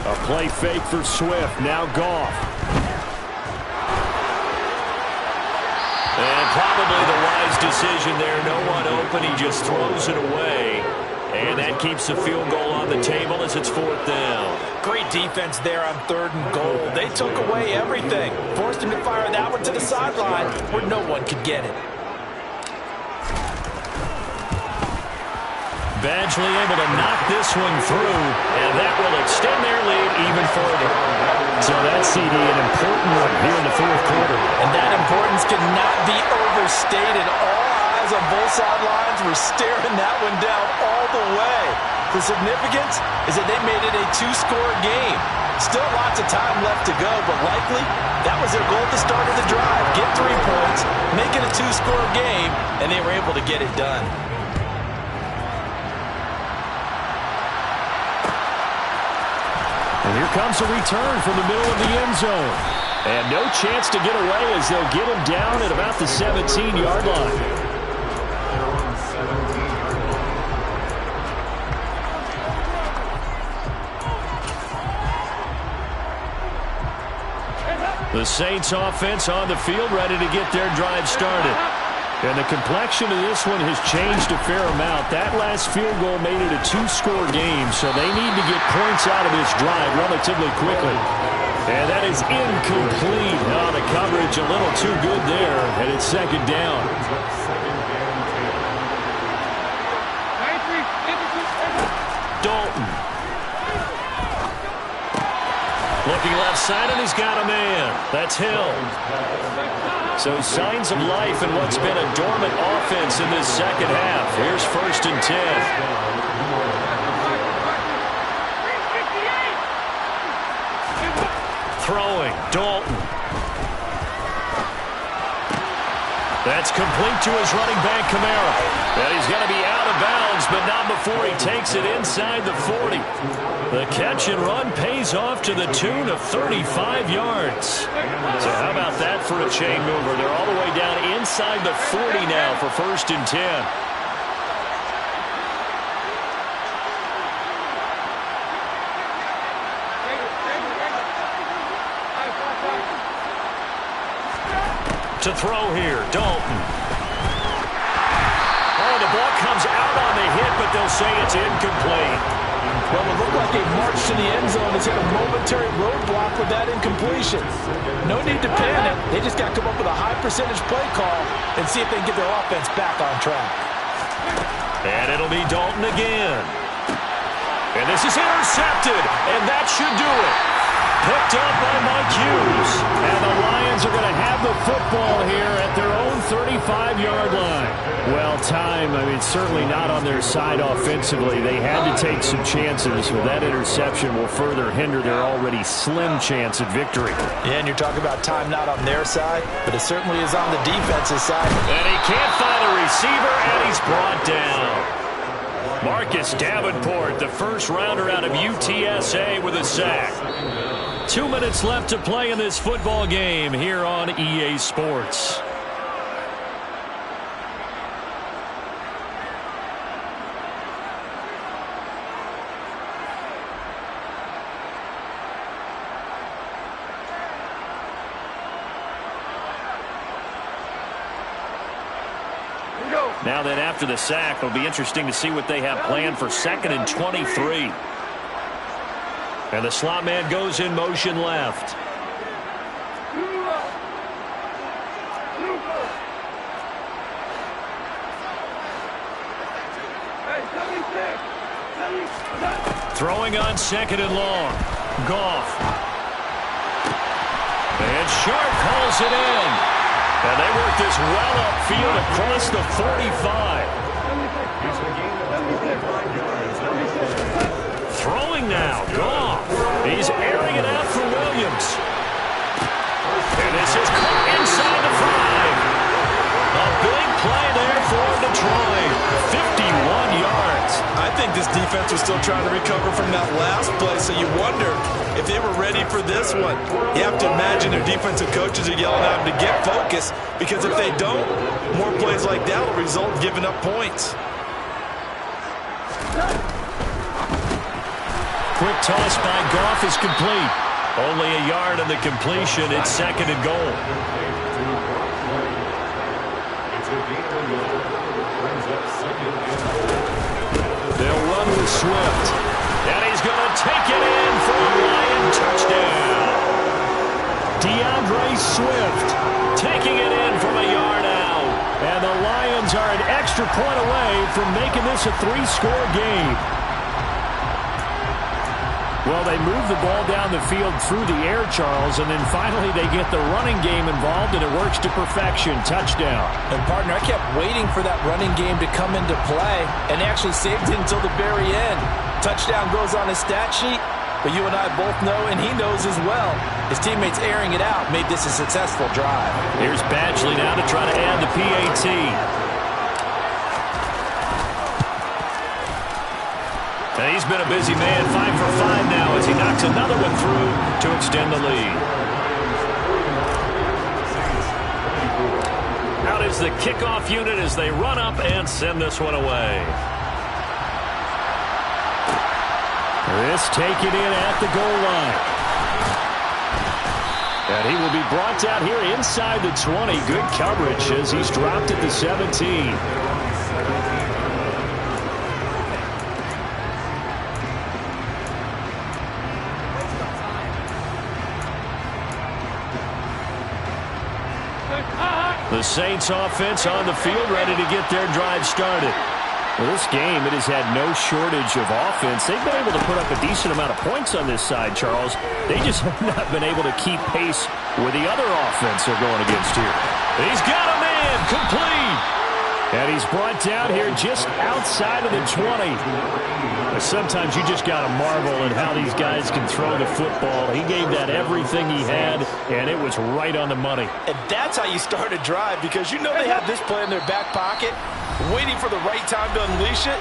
A play fake for Swift, now Goff. And probably the wise decision there. No one open. He just throws it away. And that keeps the field goal on the table as it's 4th down. Great defense there on 3rd and goal. They took away everything. Forced him to fire that one to the sideline where no one could get it. Badgley able to knock this one through, and that will extend their lead even further. So that's CD, an important one here in the 4th quarter. And that importance cannot be overstated. All eyes on both sidelines were staring that one down all the way. The significance is that they made it a 2-score game. Still lots of time left to go, but likely that was their goal at the start of the drive. Get 3 points, make it a 2-score game, and they were able to get it done. And here comes a return from the middle of the end zone. And no chance to get away as they'll get him down at about the 17-yard line. The Saints offense on the field ready to get their drive started. And the complexion of this one has changed a fair amount. That last field goal made it a 2-score game, so they need to get points out of this drive relatively quickly. And that is incomplete. Oh, the coverage a little too good there, and it's 2nd down. Dalton. Looking left side, and he's got a man. That's Hill. So signs of life in what's been a dormant offense in this 2nd half. Here's 1st and 10. Throwing, Dalton. That's complete to his running back, Kamara. And he's going to be out of bounds, but not before he takes it inside the 40. The catch and run pays off to the tune of 35 yards. So how about that for a chain mover? They're all the way down inside the 40 now for 1st and 10. To throw here, Dalton. Oh, the ball comes out on the hit, but they'll say it's incomplete. Well, it looked like they marched to the end zone. It's hit a momentary roadblock with that incompletion. No need to panic. They just got to come up with a high percentage play call and see if they can get their offense back on track. And it'll be Dalton again. And this is intercepted, and that should do it. Picked up by Mike Hughes. And the Lions are going to have the football here at their own 35-yard line. Well, time, certainly not on their side offensively. They had to take some chances, but that interception will further hinder their already slim chance at victory. Yeah, and you're talking about time not on their side, but it certainly is on the defense's side. And he can't find a receiver, and he's brought down. Marcus Davenport, the first rounder out of UTSA, with a sack. 2 minutes left to play in this football game here on EA Sports. Now then, after the sack, it'll be interesting to see what they have planned for 2nd and 23. And the slot man goes in motion left. Throwing on 2nd and long. Goff. And Sharp pulls it in. And they work this well upfield across the 45. Throwing now, Goff. He's airing it out for Williams. And this is caught inside the 5. A big play there for Detroit. 51 yards. I think this defense was still trying to recover from that last play, so you wonder if they were ready for this one. You have to imagine their defensive coaches are yelling at them to get focused, because if they don't, more plays like that will result in giving up points. Quick toss by Goff is complete. Only a yard on the completion. It's 2nd and goal. They'll run with Swift. And he's going to take it in for a Lion touchdown. DeAndre Swift taking it in from a yard out. And the Lions are an extra point away from making this a 3-score game. Well, they move the ball down the field through the air, Charles, and then finally they get the running game involved, and it works to perfection. Touchdown. And, partner, I kept waiting for that running game to come into play, and actually saved it until the very end. Touchdown goes on his stat sheet, but you and I both know, and he knows as well, his teammates airing it out made this a successful drive. Here's Badgley now to try to add the PAT. And he's been a busy man, 5 for 5 now as he knocks another one through to extend the lead. Out is the kickoff unit as they run up and send this one away. This taken in at the goal line. And he will be brought down here inside the 20. Good coverage as he's dropped at the 17. The Saints offense on the field ready to get their drive started. Well, this game, it has had no shortage of offense. They've been able to put up a decent amount of points on this side, Charles. They just have not been able to keep pace with the other offense they're going against here. He's got a man, complete. And he's brought down here just outside of the 20. Sometimes you just got to marvel at how these guys can throw the football. He gave that everything he had, and it was right on the money. And that's how you start a drive, because you know they have this play in their back pocket, waiting for the right time to unleash it.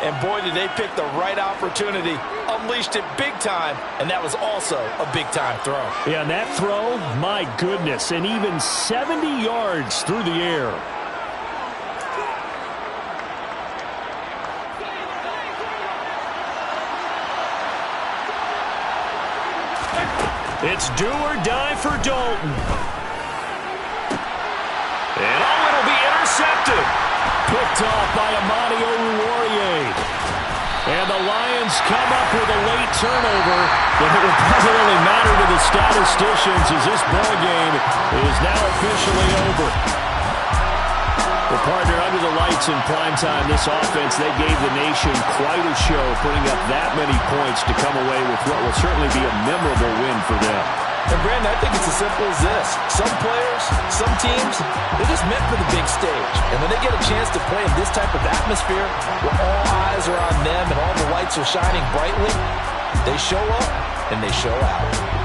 And boy, did they pick the right opportunity. Unleashed it big time, and that was also a big-time throw. Yeah, and that throw, my goodness, and even 70 yards through the air. It's do or die for Dalton. And oh, it'll be intercepted. Picked off by Amani Oruwariye. And the Lions come up with a late turnover. But it doesn't really matter to the statisticians as this ball game is now officially over. Well, partner, under the lights in primetime, this offense, they gave the nation quite a show, putting up that many points to come away with what will certainly be a memorable win for them. And, Brandon, I think it's as simple as this. Some players, some teams, they're just meant for the big stage. And when they get a chance to play in this type of atmosphere, where all eyes are on them and all the lights are shining brightly, they show up and they show out.